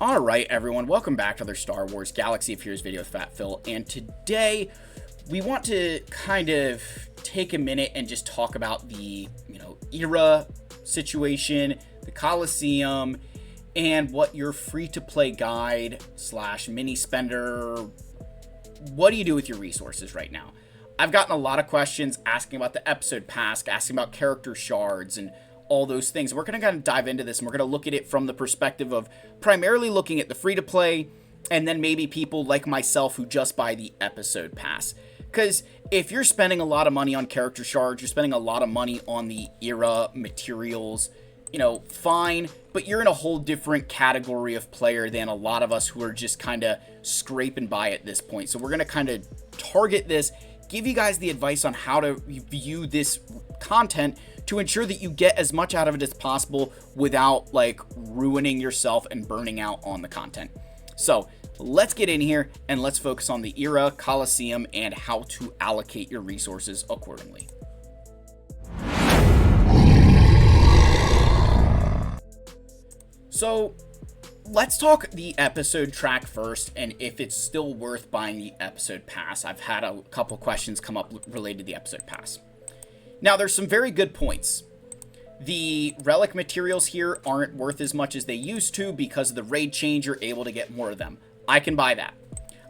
Alright everyone, welcome back to another Star Wars Galaxy of Heroes video with Fat Phil, and today we want to kind of take a minute and just talk about the, era situation, the Coliseum, and what your free-to-play guide / mini spender, what do you do with your resources right now? I've gotten a lot of questions asking about the episode pass, asking about character shards, and all those things. We're going to kind of dive into this, and we're going to look at it from the perspective of primarily looking at the free-to-play, and then maybe people like myself who just buy the episode pass. Because if you're spending a lot of money on character shards, you're spending a lot of money on the era materials, fine, but you're in a whole different category of player than a lot of us who are just kind of scraping by at this point. So we're going to kind of target this, give you guys the advice on how to view this content to ensure that you get as much out of it as possible without ruining yourself and burning out on the content. So let's get in here and let's focus on the era, Coliseum, and how to allocate your resources accordingly. So let's talk the episode track first, and if it's still worth buying the episode pass. I've had a couple questions come up related to the episode pass. Now, there's some very good points. The relic materials here aren't worth as much as they used to because of the raid change. You're able to get more of them. I can buy that.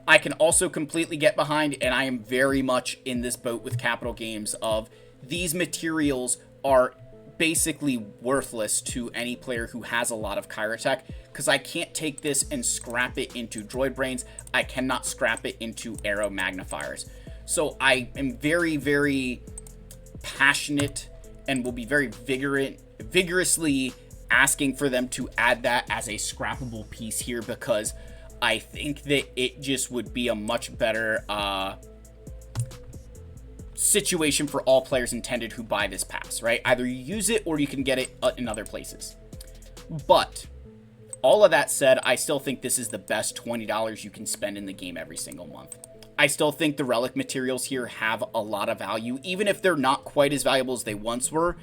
I can also completely get behind, and I am very much in this boat with Capital Games of these materials are basically worthless to any player who has a lot of Kyrotech, because I can't take this and scrap it into droid brains. I cannot scrap it into arrow magnifiers. So I am very, very passionate and will be very vigorously asking for them to add that as a scrappable piece here, because I think that it just would be a much better situation for all players intended who buy this pass, right? Either you use it or you can get it in other places. But all of that said, I still think this is the best $20 you can spend in the game every single month. I still think the relic materials here have a lot of value. Even if they're not quite as valuable as they once were,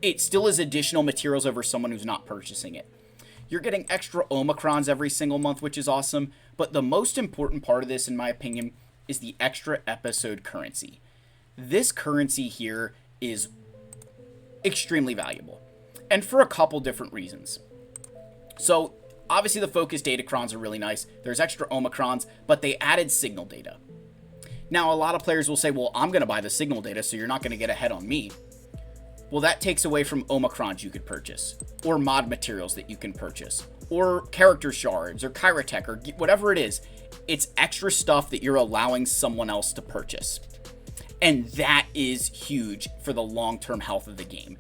it still is additional materials over someone who's not purchasing it. You're getting extra Omicrons every single month, which is awesome. But the most important part of this, in my opinion, is the extra episode currency. This currency here is extremely valuable, and for a couple different reasons. So, obviously the focus datacrons are really nice. There's extra Omicrons, but they added signal data. Now, a lot of players will say, well, I'm going to buy the signal data, so you're not going to get ahead on me. Well, that takes away from Omicrons you could purchase, or mod materials that you can purchase, or character shards, or Kyrotech, or whatever it is. It's extra stuff that you're allowing someone else to purchase. And that is huge for the long-term health of the game.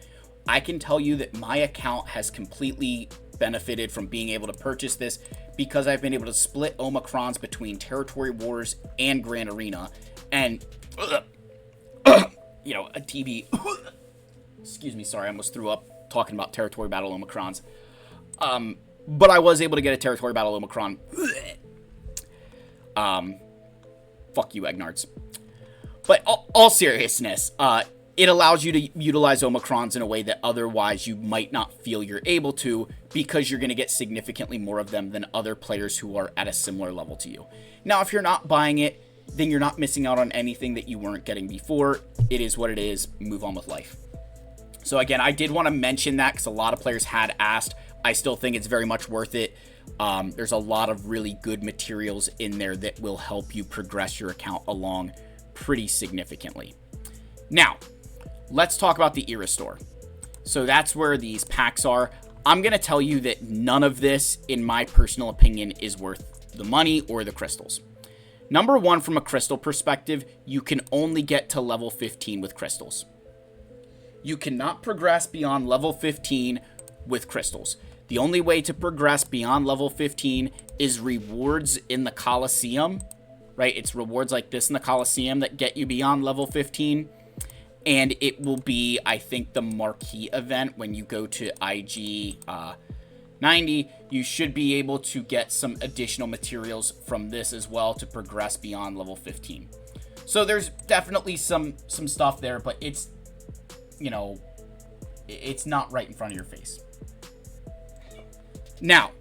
I can tell you that my account has completely benefited from being able to purchase this because I've been able to split Omicrons between Territory Wars and Grand Arena. And, a TV... Excuse me, sorry, I almost threw up talking about Territory Battle Omicrons. But I was able to get a Territory Battle Omicron. Fuck you, Egnards. But all seriousness, it allows you to utilize Omicrons in a way that otherwise you might not feel you're able to, because you're going to get significantly more of them than other players who are at a similar level to you. Now, if you're not buying it, then you're not missing out on anything that you weren't getting before. It is what it is. Move on with life. So again, I did want to mention that because a lot of players had asked. I still think it's very much worth it. There's a lot of really good materials in there that will help you progress your account along pretty significantly. Now, let's talk about the era store. So that's where these packs are. I'm going to tell you that none of this, in my personal opinion, is worth the money or the crystals. Number one, from a crystal perspective, you can only get to level 15 with crystals. You cannot progress beyond level 15 with crystals. The only way to progress beyond level 15 is rewards in the Coliseum, right? It's rewards like this in the Coliseum that get you beyond level 15. And it will be, I think, the marquee event when you go to IG 90. You should be able to get some additional materials from this as well to progress beyond level 15. So there's definitely some stuff there, but it's, it's not right in front of your face. Now,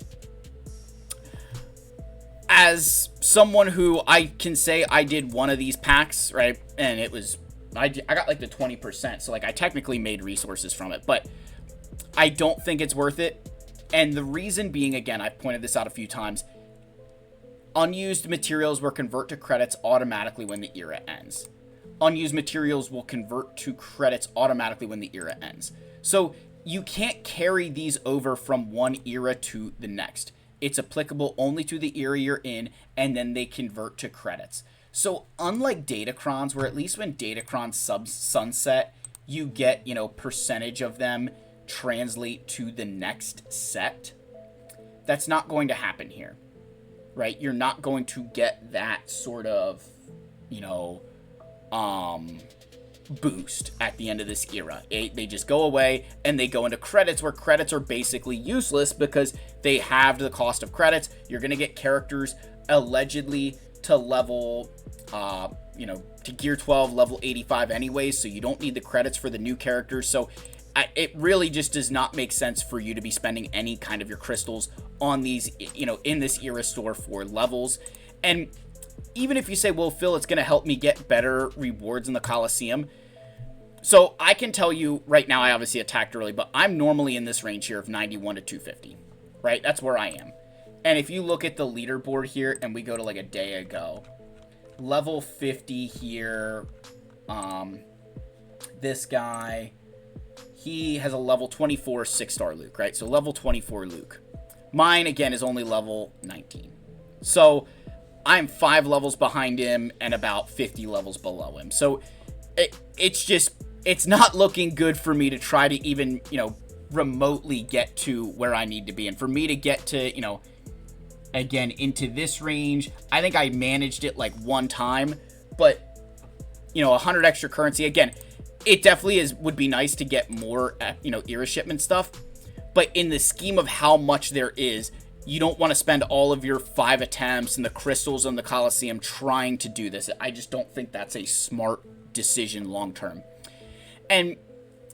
as someone who I can say I did one of these packs, right? And it was, I got like the 20%. So like I technically made resources from it, but I don't think it's worth it. And the reason being, again, I've pointed this out a few times, unused materials will convert to credits automatically when the era ends. Unused materials will convert to credits automatically when the era ends. So you can't carry these over from one era to the next. It's applicable only to the era you're in, and then they convert to credits. So unlike Datacrons, where at least when Datacrons sunset, you get, percentage of them translate to the next set. That's not going to happen here, right? You're not going to get that sort of, boost at the end of this era. They just go away and they go into credits, where credits are basically useless because they halved the cost of credits. You're going to get characters allegedly to level, to gear 12, level 85 anyways, so you don't need the credits for the new characters. So it really just does not make sense for you to be spending any kind of your crystals on these, in this era store for levels. And even if you say, well, Phil, it's going to help me get better rewards in the Coliseum. So I can tell you right now, I obviously attacked early, but I'm normally in this range here of 91 to 250, right? That's where I am. And if you look at the leaderboard here and we go to like a day ago, level 50 here, this guy, he has a level 24 6-star Luke, right? So level 24 Luke. Mine, again, is only level 19. So I'm 5 levels behind him and about 50 levels below him. So it's not looking good for me to try to even, remotely get to where I need to be. And for me to get to, again, into this range, I think I managed it like one time, but 100 extra currency, again, it definitely would be nice to get more, era shipment stuff. But in the scheme of how much there is, you don't want to spend all of your 5 attempts and the crystals in the Coliseum trying to do this. I just don't think that's a smart decision long term. And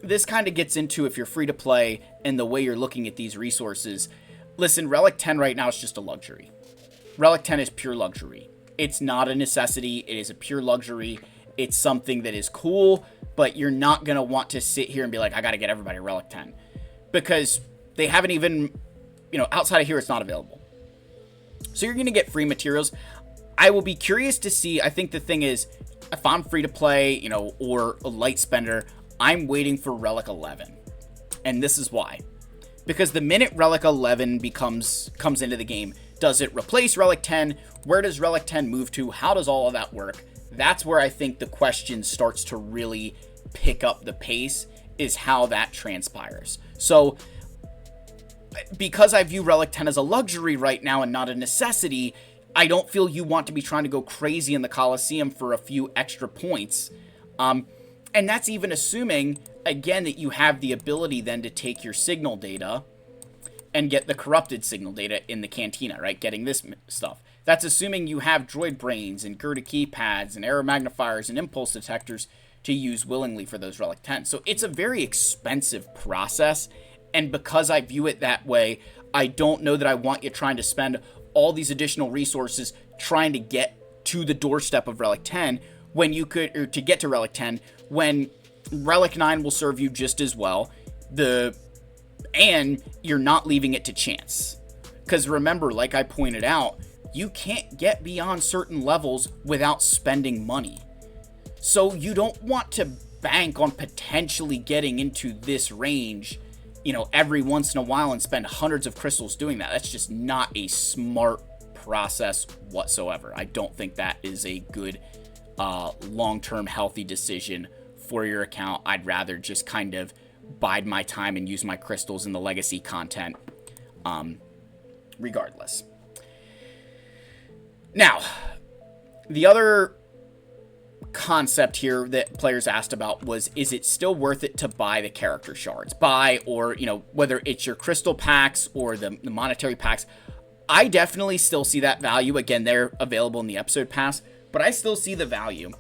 this kind of gets into, if you're free to play and the way you're looking at these resources. Listen, Relic 10 right now is just a luxury. Relic 10 is pure luxury. It's not a necessity. It is a pure luxury. It's something that is cool, but you're not going to want to sit here and be like, I got to get everybody Relic 10. Because they haven't even, outside of here, it's not available. So you're going to get free materials. I will be curious to see. I think the thing is, if I'm free to play, or a light spender, I'm waiting for Relic 11. And this is why. Because the minute Relic 11 comes into the game, does it replace Relic 10? Where does Relic 10 move to? How does all of that work? That's where I think the question starts to really pick up the pace, is how that transpires. So because I view Relic 10 as a luxury right now and not a necessity, I don't feel you want to be trying to go crazy in the Coliseum for a few extra points. And that's even assuming, again, that you have the ability then to take your signal data and get the corrupted signal data in the Cantina, right? Getting this stuff. That's assuming you have droid brains and Gerda keypads and error magnifiers and impulse detectors to use willingly for those Relic 10. So it's a very expensive process. And because I view it that way, I don't know that I want you trying to spend all these additional resources trying to get to the doorstep of Relic 10 when you could, or to get to Relic 10, when Relic 9 will serve you just as well. And you're not leaving it to chance. Because remember, like I pointed out, you can't get beyond certain levels without spending money. So you don't want to bank on potentially getting into this range, every once in a while and spend hundreds of crystals doing that. That's just not a smart process whatsoever. I don't think that is a good long-term healthy decision for your account. I'd rather just kind of bide my time and use my crystals in the legacy content regardless. Now, the other concept here that players asked about was, is it still worth it to buy the character shards? Or, whether it's your crystal packs or the monetary packs. I definitely still see that value. Again, they're available in the episode pass, but I still see the value.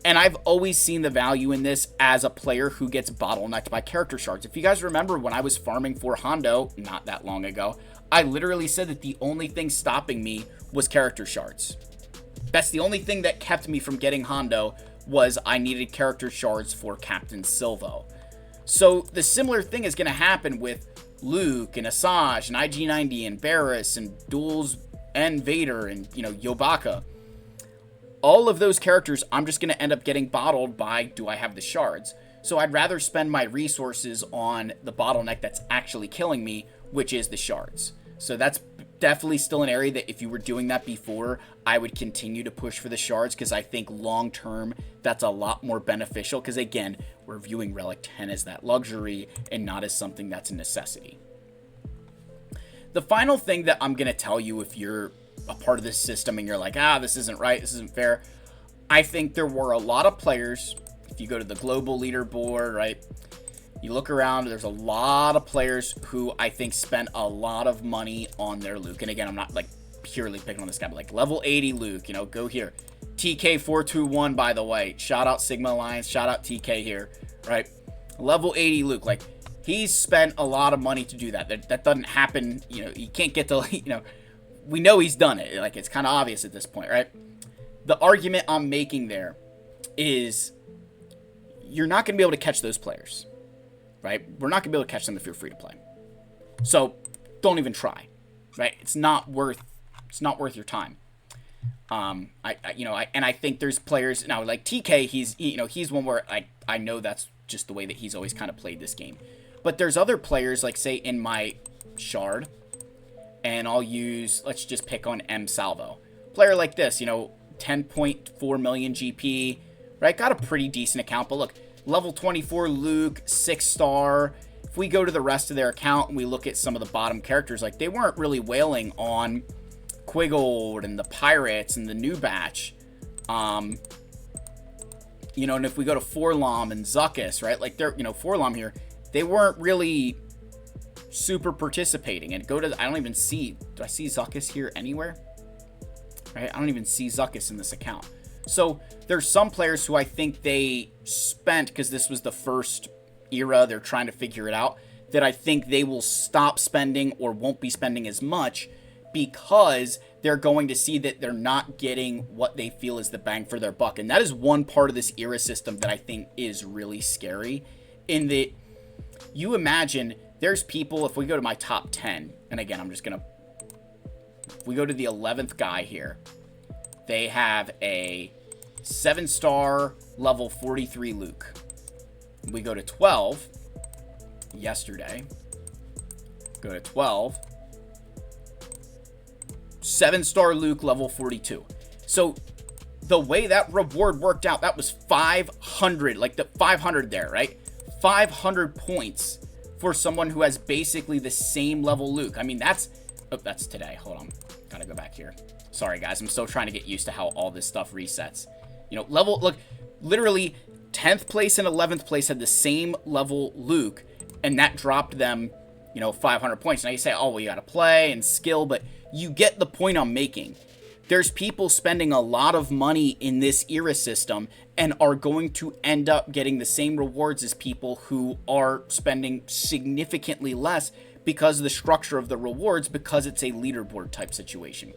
And I've always seen the value in this as a player who gets bottlenecked by character shards. If you guys remember when I was farming for Hondo not that long ago, I literally said that the only thing stopping me was character shards. That's the only thing that kept me from getting Hondo, was I needed character shards for Captain Silvo. So the similar thing is going to happen with Luke and Asajj and IG-90 and Barriss and Duels and Vader and, Yobaka. All of those characters, I'm just going to end up getting bottled by, do I have the shards? So I'd rather spend my resources on the bottleneck that's actually killing me, which is the shards. So that's definitely still an area that if you were doing that before, I would continue to push for the shards, because I think long term that's a lot more beneficial, because again, we're viewing Relic 10 as that luxury and not as something that's a necessity. The final thing that I'm going to tell you, if you're a part of this system and you're like, this isn't right, this isn't fair, I think there were a lot of players, if you go to the global leaderboard, right, you look around, there's a lot of players who I think spent a lot of money on their Luke. And again, I'm not like purely picking on this guy, but like level 80 Luke, go here. TK421, by the way, shout out Sigma Alliance, shout out TK here, right? Level 80 Luke, like he's spent a lot of money to do that. That doesn't happen, you can't get to, we know he's done it. Like it's kind of obvious at this point, right? The argument I'm making there is you're not going to be able to catch those players. Right? We're not going to be able to catch them if you're free to play. So don't even try. Right? It's not worth your time. I think there's players now like TK, he's one where I know that's just the way that he's always kind of played this game. But there's other players, like say in my shard, and let's just pick on M Salvo. Player like this, 10.4 million GP, right? Got a pretty decent account, but look, level 24 Luke, 6-star. If we go to the rest of their account and we look at some of the bottom characters, like they weren't really wailing on Quiggold and the Pirates and the new batch. And if we go to Forlom and Zuckuss, right? Like they're, Forlom here, they weren't really super participating. And I don't even see, do I see Zuckuss here anywhere? Right? I don't even see Zuckuss in this account. So there's some players who I think they spent, because this was the first era, they're trying to figure it out, that I think they will stop spending or won't be spending as much, because they're going to see that they're not getting what they feel is the bang for their buck. And that is one part of this era system that I think is really scary, in that you imagine there's people, if we go to my top 10, and again, if we go to the 11th guy here, they have a 7-star level 43 Luke. We go to 12 yesterday. Go to 12. 7-star Luke level 42. So the way that reward worked out, that was 500, like the 500 there, right? 500 points for someone who has basically the same level Luke. I mean, that's today. Hold on. Gotta go back here. Sorry, guys. I'm still trying to get used to how all this stuff resets. Look, literally 10th place and 11th place had the same level Luke, and that dropped them, 500 points. Now you say, oh, well, you got to play and skill, but you get the point I'm making. There's people spending a lot of money in this era system and are going to end up getting the same rewards as people who are spending significantly less because of the structure of the rewards, because it's a leaderboard type situation.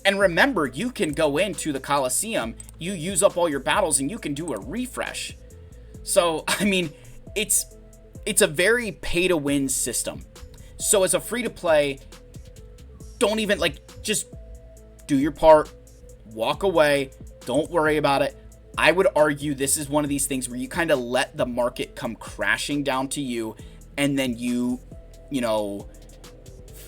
And remember, you can go into the Coliseum, you use up all your battles, and you can do a refresh. So, I mean, it's a very pay-to-win system. So as a free-to-play, don't even, just do your part, walk away, don't worry about it. I would argue this is one of these things where you kind of let the market come crashing down to you, and then you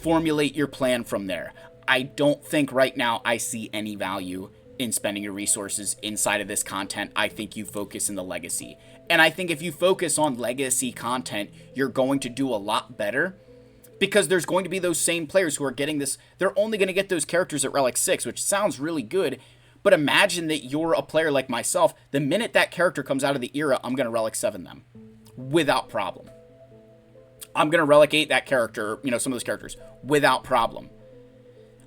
formulate your plan from there. I don't think right now I see any value in spending your resources inside of this content. I think you focus in the legacy. And I think if you focus on legacy content, you're going to do a lot better, because there's going to be those same players who are getting this. They're only going to get those characters at Relic 6, which sounds really good. But imagine that you're a player like myself. The minute that character comes out of the era, I'm going to Relic 7 them without problem. I'm going to Relic 8 that character, some of those characters, without problem.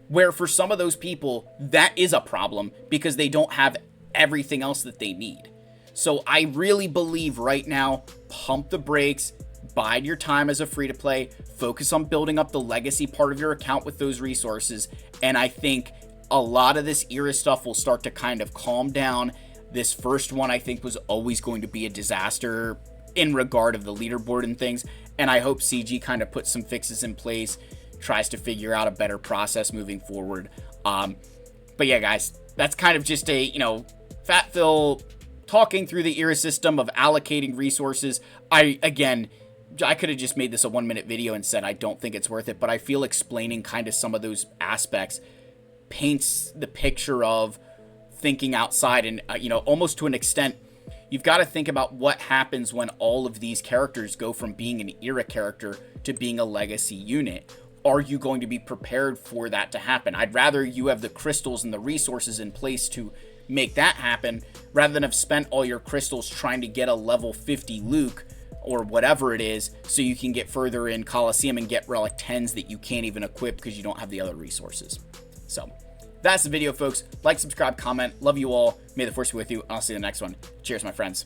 Where for some of those people, that is a problem because they don't have everything else that they need. So I really believe right now, pump the brakes, bide your time as a free-to-play, focus on building up the legacy part of your account with those resources, and I think a lot of this era stuff will start to kind of calm down. This first one, I think, was always going to be a disaster in regard of the leaderboard and things, and I hope CG kind of puts some fixes in place, tries to figure out a better process moving forward. But yeah, guys, that's kind of just a, Fat Phil talking through the era system of allocating resources. I could have just made this a 1-minute video and said I don't think it's worth it, but I feel explaining kind of some of those aspects paints the picture of thinking outside, and almost to an extent, you've got to think about what happens when all of these characters go from being an era character to being a legacy unit. Are you going to be prepared for that to happen? I'd rather you have the crystals and the resources in place to make that happen, rather than have spent all your crystals trying to get a level 50 Luke or whatever it is, so you can get further in Coliseum and get Relic 10s that you can't even equip because you don't have the other resources. So that's the video, folks. Like, subscribe, comment. Love you all. May the force be with you. I'll see you in the next one. Cheers, my friends.